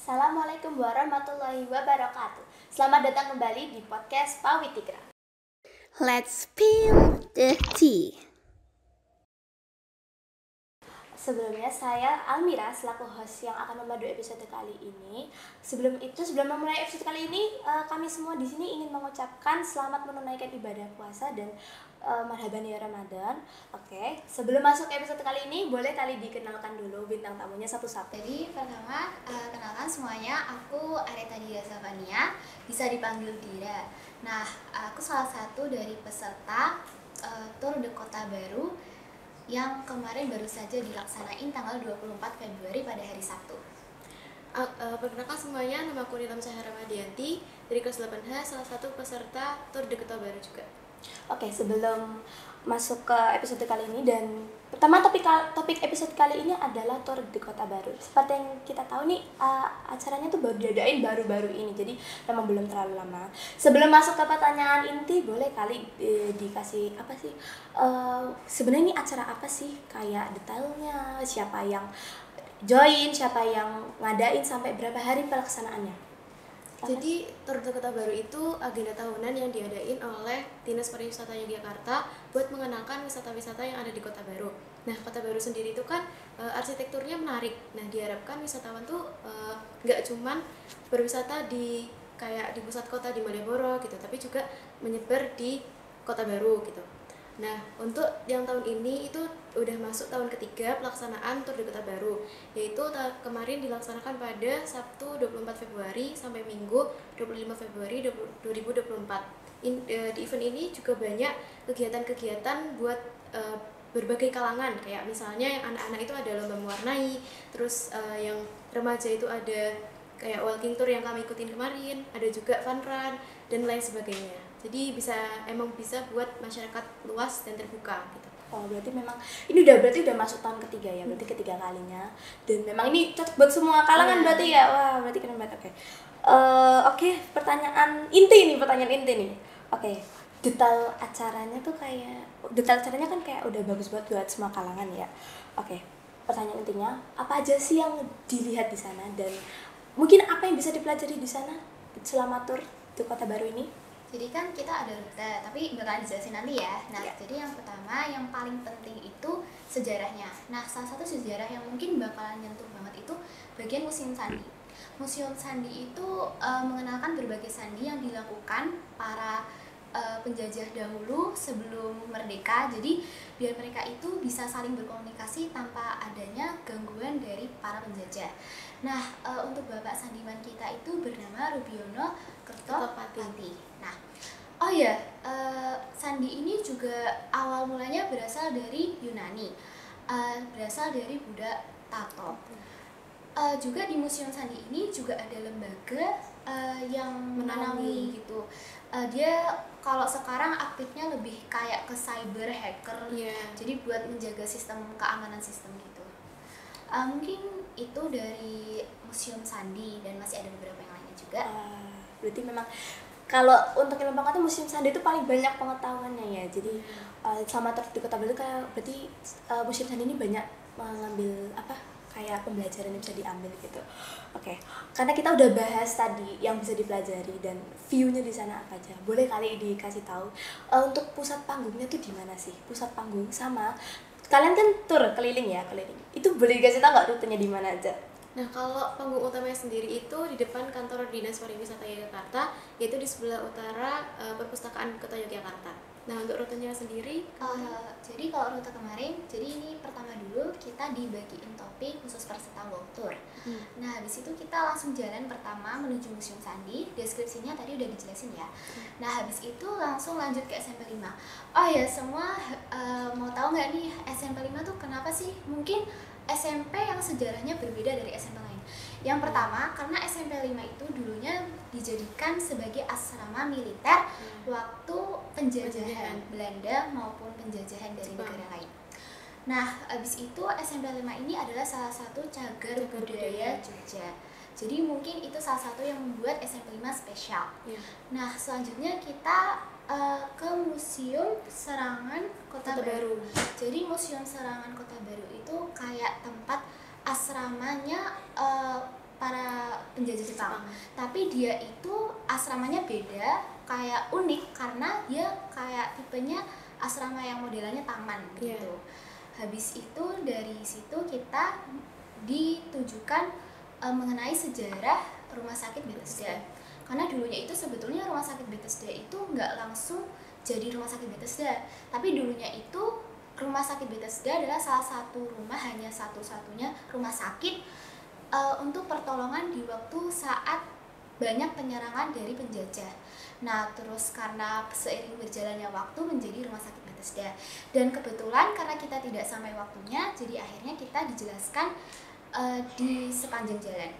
Assalamualaikum warahmatullahi wabarakatuh. Selamat datang kembali di podcast Pawitikra. Let's spill the tea. Sebelumnya saya Almira selaku host yang akan memandu episode kali ini. Sebelum memulai episode kali ini, kami semua di sini ingin mengucapkan selamat menunaikan ibadah puasa dan marhaban ya Ramadan. Oke, sebelum masuk episode kali ini, boleh kali dikenalkan dulu bintang tamunya satu-satu. Jadi pertama, kenalkan semuanya, aku Areta Dia Savania, bisa dipanggil Dira. Nah, aku salah satu dari peserta Tour de Kota Baru yang kemarin baru saja dilaksanain tanggal 24 Februari pada hari Sabtu. Perkenalkan semuanya, nama aku Nilam Sahara Madianti dari kelas 8H, salah satu peserta Tour de Kota Baru juga. Oke, sebelum masuk ke episode kali ini, dan pertama topik episode kali ini adalah Tour de Kota Baru. Seperti yang kita tahu nih, acaranya tuh baru diadain baru-baru ini, jadi memang belum terlalu lama. Sebelum masuk ke pertanyaan inti, boleh kali dikasih apa sih sebenarnya ini acara apa sih, kayak detailnya, siapa yang join, siapa yang ngadain, sampai berapa hari pelaksanaannya. Jadi Tour de Kota Baru itu agenda tahunan yang diadain oleh Dinas Pariwisata Yogyakarta buat mengenalkan wisata-wisata yang ada di Kota Baru. Nah, Kota Baru sendiri itu kan arsitekturnya menarik. Nah, diharapkan wisatawan tuh nggak cuman berwisata di kayak di pusat kota di Malioboro gitu, tapi juga menyebar di Kota Baru gitu. Nah, untuk yang tahun ini itu udah masuk tahun ketiga pelaksanaan Tour de Kota Baru, yaitu kemarin dilaksanakan pada Sabtu 24 Februari sampai Minggu 25 Februari 2024. Di event ini juga banyak kegiatan-kegiatan buat berbagai kalangan, kayak misalnya yang anak-anak itu ada lomba mewarnai, terus yang remaja itu ada kayak walking tour yang kami ikutin kemarin, ada juga fun run dan lain sebagainya. Jadi emang bisa buat masyarakat luas dan terbuka gitu. Oh, berarti memang ini udah masuk tahun ketiga ya, berarti ketiga kalinya. Dan memang ini cocok buat semua kalangan berarti ya. Wah, berarti keren banget. Oke, pertanyaan inti nih. Oke. Detail acaranya kan kayak udah bagus banget buat semua kalangan ya. Oke. Pertanyaan intinya, apa aja sih yang dilihat di sana, dan mungkin apa yang bisa dipelajari di sana selama tur di Kota Baru ini? Jadi kan kita ada rute, tapi bakalan dijelasin nanti ya. Nah, Jadi yang pertama, yang paling penting itu sejarahnya. Nah, salah satu sejarah yang mungkin bakalan nyentuh banget itu bagian Museum Sandi. Museum Sandi itu mengenalkan berbagai sandi yang dilakukan para penjajah dahulu sebelum merdeka. Jadi biar mereka itu bisa saling berkomunikasi tanpa adanya gangguan dari para penjajah. Nah, untuk Bapak Sandiman kita itu bernama Rubiono Kertopati. Nah, sandi ini juga awal mulanya berasal dari Yunani, berasal dari Buddha Tato. Juga di Museum Sandi ini juga ada lembaga yang menaungi gitu. Dia kalau sekarang aktifnya lebih kayak ke cyber hacker, jadi buat menjaga sistem keamanan sistem gitu. Mungkin itu dari Museum Sandi, dan masih ada beberapa yang lainnya juga. Berarti memang kalau untuk ilmu pengetahuan Museum Sandi itu paling banyak pengetahuannya ya. Jadi sama di Kota Baru berarti Museum Sandi ini banyak mengambil kayak pembelajaran yang bisa diambil gitu. Oke. Karena kita udah bahas tadi yang bisa dipelajari dan view-nya di sana apa aja. Boleh kali dikasih tahu untuk pusat panggungnya tuh di mana sih? Pusat panggung sama kalian kan tur keliling. Itu boleh dikasih tahu nggak rutenya di mana aja? Nah, kalau panggung utamanya sendiri itu di depan kantor Dinas Pariwisata Yogyakarta, yaitu di sebelah utara Perpustakaan Kota Yogyakarta. Nah, untuk rutenya sendiri, jadi kalau rute kemarin, jadi ini pertama dulu kita dibagiin topik khusus peserta World Tour. Nah, di situ kita langsung jalan pertama menuju Museum Sandi. Deskripsinya tadi udah dijelasin ya. Nah, habis itu langsung lanjut ke SMP 5. Oh ya, semua mau tahu nggak nih SMP 5 tuh kenapa sih? Mungkin SMP yang sejarahnya berbeda dari SMP lain. Yang pertama, karena SMP 5 itu dulunya dijadikan sebagai asrama militer waktu penjajahan Belanda maupun penjajahan dari negara lain. Nah, abis itu SMP 5 ini adalah salah satu cagar budaya Jogja. Jadi mungkin itu salah satu yang membuat SMP 5 spesial. Nah, selanjutnya kita ke Museum Serangan Kota Baru. Jadi Museum Serangan Kota Baru itu kayak tempat asramanya para penjajah Jepang. Tapi dia itu asramanya beda, kayak unik karena dia kayak tipenya asrama yang modelannya taman gitu. Habis itu dari situ kita ditujukan mengenai sejarah rumah sakit Bethesda. Karena dulunya itu sebetulnya rumah sakit Bethesda itu nggak langsung jadi rumah sakit Bethesda, tapi dulunya itu rumah sakit Bethesda adalah salah satu rumah, hanya satu-satunya rumah sakit untuk pertolongan di waktu saat banyak penyerangan dari penjajah. Nah, terus karena seiring berjalannya waktu menjadi rumah sakit Bethesda. Dan kebetulan karena kita tidak sampai waktunya, jadi akhirnya kita dijelaskan di sepanjang jalan.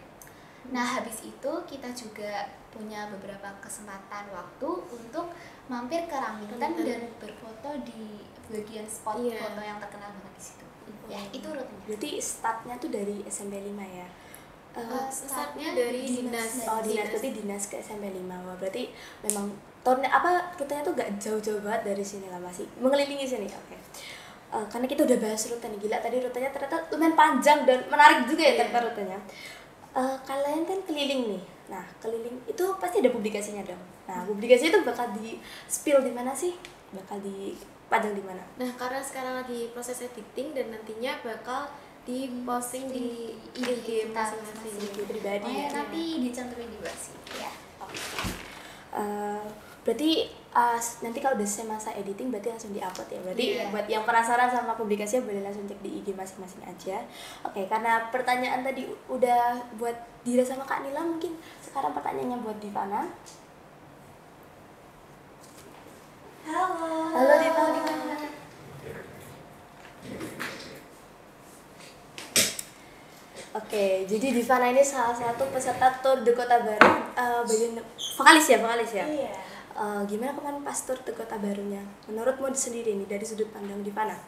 Nah, habis itu kita juga punya beberapa kesempatan waktu untuk mampir ke Raminten dan berfoto di bagian spot foto yang terkenal banget di situ. Ya, itu rutenya. Berarti startnya tuh dari SMP 5 ya? Startnya dari dinas. Oh, dinas, berarti dinas ke SMP 5. Wah, berarti memang tahunnya rutenya tuh gak jauh-jauh banget dari sini lah, masih mengelilingi sini. Oke. Karena kita udah bahas rute nih, gila tadi rutenya ternyata lumayan panjang dan menarik juga ya ternyata rutenya. Kalian kan keliling nih. Nah, keliling itu pasti ada publikasinya dong. Nah, publikasinya itu bakal di spill di mana sih? Bakal dipajang di mana? Nah, karena sekarang lagi proses editing dan nantinya bakal diposting di IG masing-masing, IG pribadi ya. Nanti dicantumin juga sih ya. Berarti nanti kalau udah selesai masa editing berarti langsung di-upload ya. Berarti buat yang penasaran sama publikasinya boleh langsung cek di IG masing-masing aja. Oke, karena pertanyaan tadi udah buat Dira sama Kak Nila, mungkin sekarang pertanyaannya buat Divana. Halo Divana. Oke, jadi Divana ini salah satu peserta Tour de Kota Baru, bagian vokalis ya? Iya. Gimana kemarin pas Tour de Kota Barunya? Menurutmu sendiri nih dari sudut pandang Divana,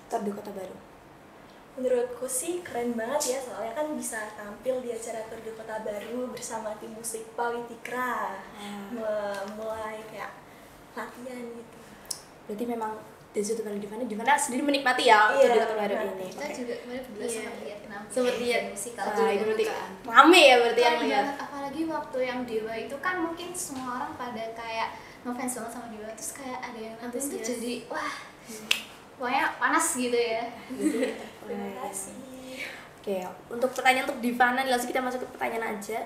Tour de Kota Baru? Menurutku sih keren banget ya, soalnya kan bisa tampil di acara Tour de Kota Baru bersama tim musik Politikra. Mulai kayak latihan gitu. Berarti memang dari sudut pandang Divana sendiri menikmati ya Tour de Kota Baru ini. Kita juga kemarin berdua sempat lihat Sempat lihat musikal Nah, juga. itu berarti rame ya berarti yang Keren lihat. banget, apalagi waktu yang Dewa itu kan mungkin semua orang pada kayak ngefans banget sama Dewa, terus kayak ada yang nonton tuh Antusias. jadi wah pokoknya panas gitu ya. Terima kasih. Oke, untuk pertanyaan untuk Divana, langsung kita masuk ke pertanyaan aja.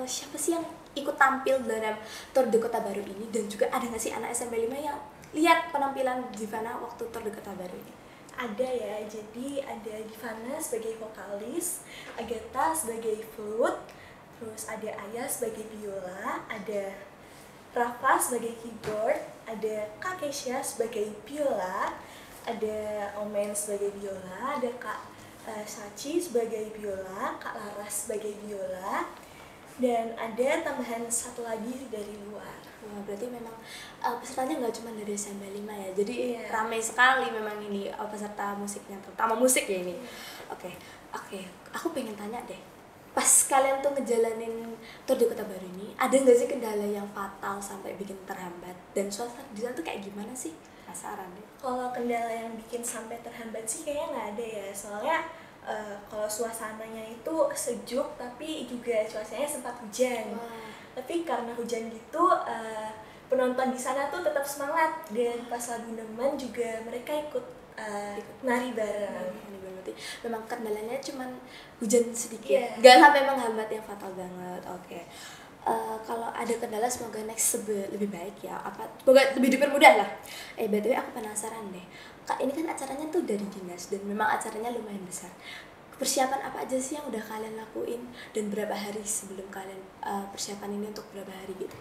Siapa sih yang ikut tampil dalam Tour de Kota Baru ini, dan juga ada nggak sih anak SMP 5 yang lihat penampilan Divana waktu Tour de Kota Baru ini? Ada ya, jadi ada Divana sebagai vokalis, Agatha sebagai flute, terus ada Aya sebagai biola, ada Rafa sebagai keyboard, ada Kak Kesha sebagai biola, ada Omen sebagai biola, ada Kak Sachi sebagai biola, Kak Laras sebagai biola, dan ada tambahan satu lagi dari luar. Wah, berarti memang pesertanya nggak cuma dari SMP 5 ya, jadi Iya. ramai sekali memang ini peserta musiknya, terutama musik ya ini. Oke, aku pengen tanya deh, pas kalian tuh ngejalanin Tour de Kota Baru ini, ada nggak sih kendala yang fatal sampai bikin terhambat, dan suasana di sana tuh kayak gimana sih? Penasaran deh. Kalau kendala yang bikin sampai terhambat sih kayaknya nggak ada ya, soalnya kalau suasananya itu sejuk tapi juga cuacanya sempat hujan. Tapi karena hujan gitu penonton di sana tuh tetap semangat, dan pas lagu Neman juga mereka ikut nari bareng. Berarti memang kendalanya cuman hujan sedikit, Iya. nggak sampai menghambat yang fatal banget. Oke. Kalau ada kendala semoga next lebih baik ya, semoga lebih dipermudah lah. BTW aku penasaran deh, Kak, ini kan acaranya tuh dari dinas dan memang acaranya lumayan besar. Persiapan apa aja sih yang udah kalian lakuin, dan berapa hari sebelum kalian persiapan ini, untuk berapa hari gitu?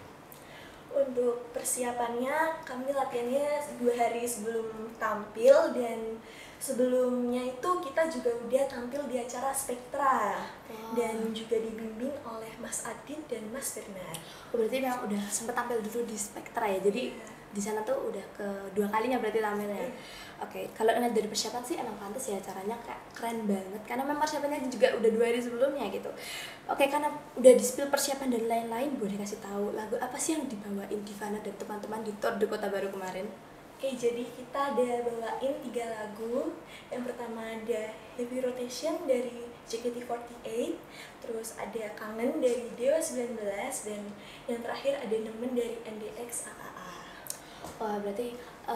Untuk persiapannya kami latihannya 2 hari sebelum tampil, dan sebelumnya itu kita juga udah tampil di acara Spektra. Dan juga dibimbing oleh Mas Adit dan Mas Bernard. Berarti memang udah sempet tampil dulu di Spektra ya, jadi di sana tuh udah kedua kalinya berarti tampilnya. Oke, kalau ngeliat dari persiapan sih emang pantas ya, acaranya kayak keren banget karena memang persiapannya juga udah 2 hari sebelumnya gitu. Oke, karena udah di-spill persiapan dan lain-lain, boleh kasih tahu lagu apa sih yang dibawain Divana dan teman-teman di Tour de Kota Baru kemarin? Oke, jadi kita ada bawain 3 lagu. Yang pertama ada Heavy Rotation dari JKT48, terus ada Kangen dari Dewa 19, dan yang terakhir ada Nemen dari NDX AAA. Wah, berarti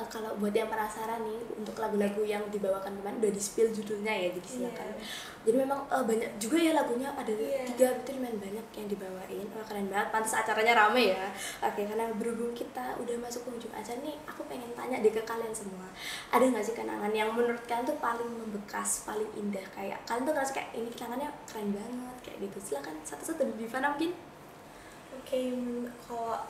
kalau buat yang penasaran nih untuk lagu-lagu yang dibawakan kemarin udah di-spill judulnya ya, jadi silakan. Jadi memang banyak juga ya lagunya, ada 3, berarti lumayan banyak yang dibawain. Wah, keren banget, pantas acaranya rame ya. Oke, karena berhubung kita udah masuk ke ujung acara nih, aku pengen tanya deh ke kalian semua, ada nggak sih kenangan yang menurut kalian tuh paling membekas, paling indah, kayak kalian tuh ngerasa kayak ini kenangannya keren banget kayak gitu? Silakan satu-satu, di Divana mungkin. Oke, kalau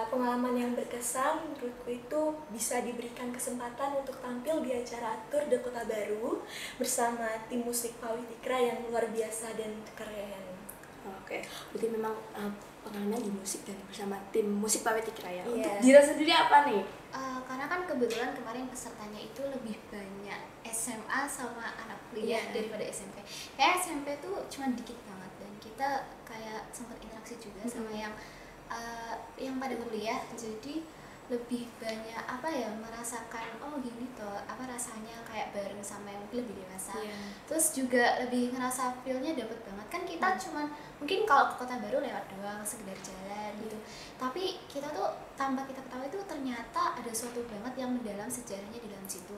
pengalaman yang berkesan menurutku itu bisa diberikan kesempatan untuk tampil di acara Tour de Kota Baru bersama tim musik Pawitikra yang luar biasa dan keren. Oke, berarti memang pengalaman di musik dan bersama tim musik Pawitikra ya. Untuk Iya. Dira sendiri apa nih? Karena kan kebetulan kemarin pesertanya itu lebih banyak SMA sama anak kuliah daripada SMP. Kayak SMP tuh cuma dikit banget, dan kita kayak sempat interaksi juga sama yang pada kuliah, jadi lebih banyak merasakan gini toh rasanya kayak bareng sama yang mungkin lebih dewasa. Terus juga lebih ngerasa feel-nya dapet banget kan, kita cuman mungkin kalau ke Kota Baru lewat doang sekedar jalan gitu, tapi kita tuh tanpa kita ketahui itu ternyata ada suatu banget yang mendalam sejarahnya di dalam situ.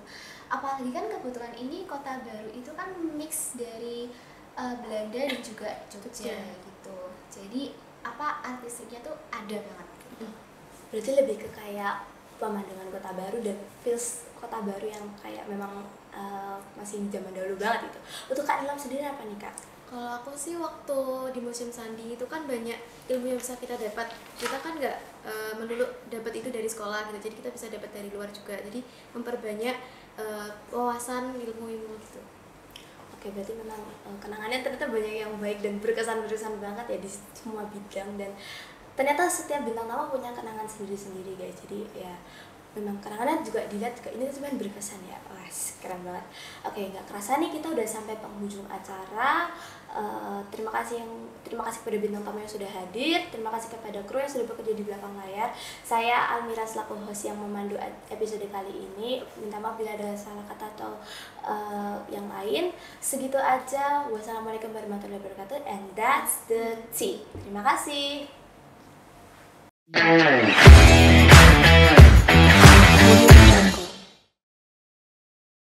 Apalagi kan kebetulan ini Kota Baru itu kan mix dari Belanda dan juga Jogja gitu, jadi artistiknya tuh ada banget gitu. Berarti lebih ke kayak pemandangan Kota Baru dan feels Kota Baru yang kayak memang masih zaman dahulu banget gitu. Untuk Kak Nilam sendiri apa nih Kak? Kalau aku sih waktu di Museum Sandi itu kan banyak ilmu yang bisa kita dapat. Kita kan nggak melulu dapat itu dari sekolah gitu, jadi kita bisa dapat dari luar juga. Jadi memperbanyak wawasan ilmu-ilmu gitu. Oke, berarti memang kenangannya ternyata banyak yang baik dan berkesan-berkesan banget ya di semua bidang, dan ternyata setiap bintang tamu punya kenangan sendiri-sendiri guys. Jadi ya memang kenangannya juga dilihat juga ini tuh berkesan ya. Wah, keren banget. Oke, nggak kerasa nih kita udah sampai penghujung acara. Terima kasih kepada bintang tamu yang sudah hadir. Terima kasih kepada kru yang sudah bekerja di belakang layar. Saya Almira selaku host yang memandu episode kali ini. Minta maaf bila ada salah kata atau yang lain. Segitu aja. Wassalamualaikum warahmatullahi wabarakatuh. And that's the tea. Terima kasih.